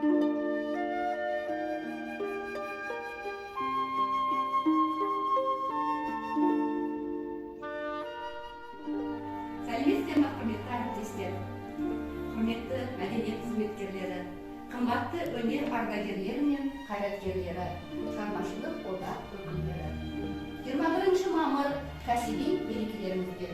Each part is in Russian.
Сәлеметсіздер ме, құрметті әріптестер, құрметті мәдениет қызметкерлері, қымбатты өнер ардагерлері мен қайраткерлері, шығармашылық одақ өкілдері. 21 мамыр кәсіби мерекелерімізбен,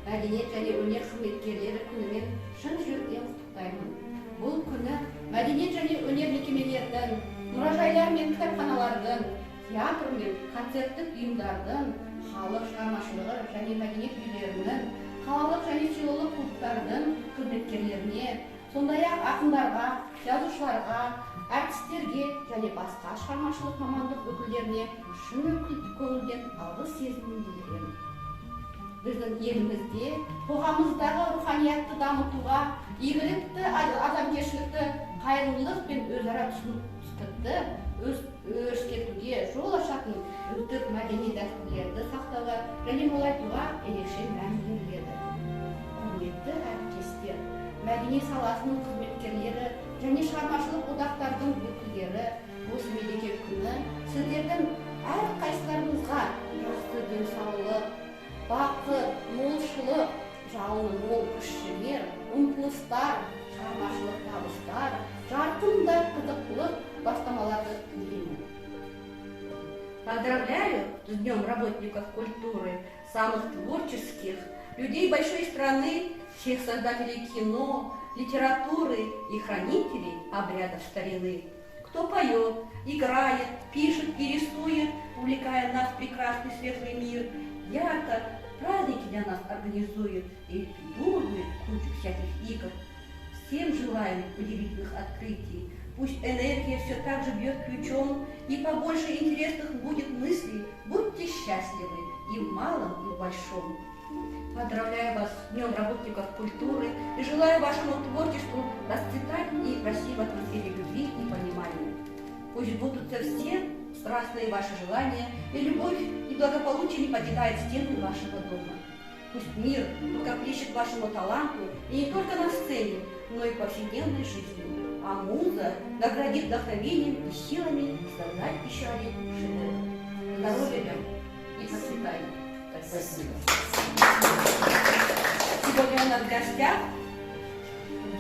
мәдениет және өнер қызметкерлері күнімен шын жүректен құттықтаймын. Бұл күні мәдениет және өнер мекемелерінің, мұражайлар мен кітапханалардың, театр мен концерттік ұйымдардың, халық шығармашылығы және мәдениет үйлерінің, қалалық және селолық клубтардың қызметкерлеріне, сондай-ақ ақындарға, жазушыларға, әртістерге және басқа шығармашылық мамандық өкілдеріне шын көңілден алғыс сезімін білдіремін. Біздің елімізде қоғамымыздағы руханиятты дамытуға, игілікті, адамгершілікті, қайырымдылық пен өзара түсіністікті өрістетуге жол ашатын үздік мәдени дәстүрлерді сақтауға және молайтуға ерекше мән беріледі. Құрметті әріптестер, мәдениет саласының қызметкерлері және шығармашылық одақтардың өкілдері, осы мереке күні сіздердің әрқайсыларыңызға жақсы денсаулық, бақыт, молшылық, жалыны мол күш-жігер, ұмтылыстар, шығармашылық табыстар, жарқын да қызықтылық бастамаларды тілеймін. Поздравляю с Днем работников культуры, самых творческих, людей большой страны, всех создателей кино, литературы и хранителей обрядов старины. Кто поет, играет, пишет и рисует, увлекая нас в прекрасный светлый мир, ярко праздники для нас организует и придумывает кучу всяких игр. Всем желаем удивительных открытий. Пусть энергия все так же бьет ключом, и побольше интересных будет мыслей. Будьте счастливы и в малом, и в большом. Поздравляю вас с Днем работников культуры и желаю вашему творчеству расцветать и расти в атмосфере любви и понимания. Пусть сбудутся все страстные ваши желания, и любовь и благополучие не покидает стены вашего дома. Пусть мир рукоплещет вашему таланту и не только на сцене, но и в повседневной жизни. А муза наградит вдохновением и силами создать еще один шедевр. Здоровья и процветания. Спасибо. Сегодня у нас в гостях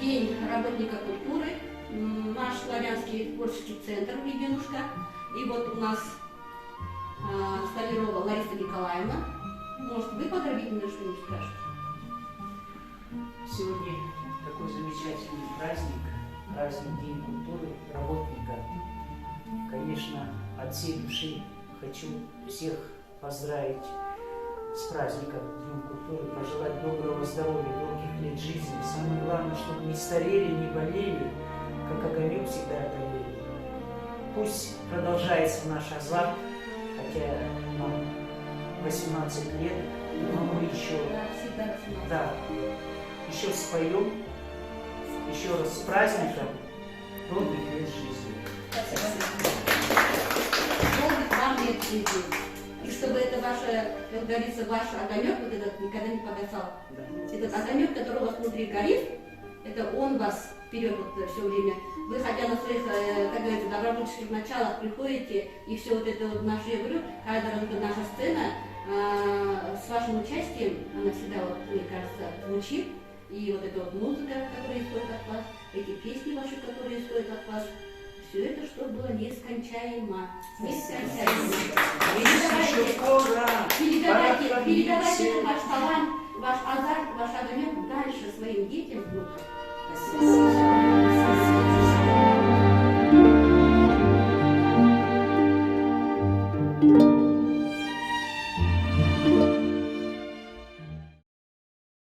День работника культуры, наш славянский творческий центр «Рябинушка». И вот у нас Столярова Лариса Николаевна. Может, вы поздравительно что-нибудь скажете? Сегодня такой замечательный праздник, праздник День культуры работника. Конечно, от всей души хочу всех поздравить с праздником Днем культуры, пожелать доброго здоровья, долгих лет жизни. Самое главное, чтобы не старели, не болели, как огонек всегда горели. Пусть продолжается наш азарт, хотя нам 18 лет, но мы еще, еще споем, еще раз с праздником, долгих лет жизни. Долгих вам лет жизни. И чтобы это ваше, как говорится, ваш огонек, вот этот никогда не погасал. Да. Этот огонек, который у вас внутри горит, это он вас вперед вот все время. Вы, хотя на своих, как говорится, добровольческих началах приходите, и все вот это вот наше, я говорю, каждый раз наша сцена с вашим участием, она всегда, вот, мне кажется, звучит. И вот эта вот музыка, которая исходит от вас, эти песни ваши, которые исходят от вас, все это, что было нескончаемо. Нескончаемо. Передавайте ваш талант, ваш азарт, ваш огонек дальше своим детям, внукам.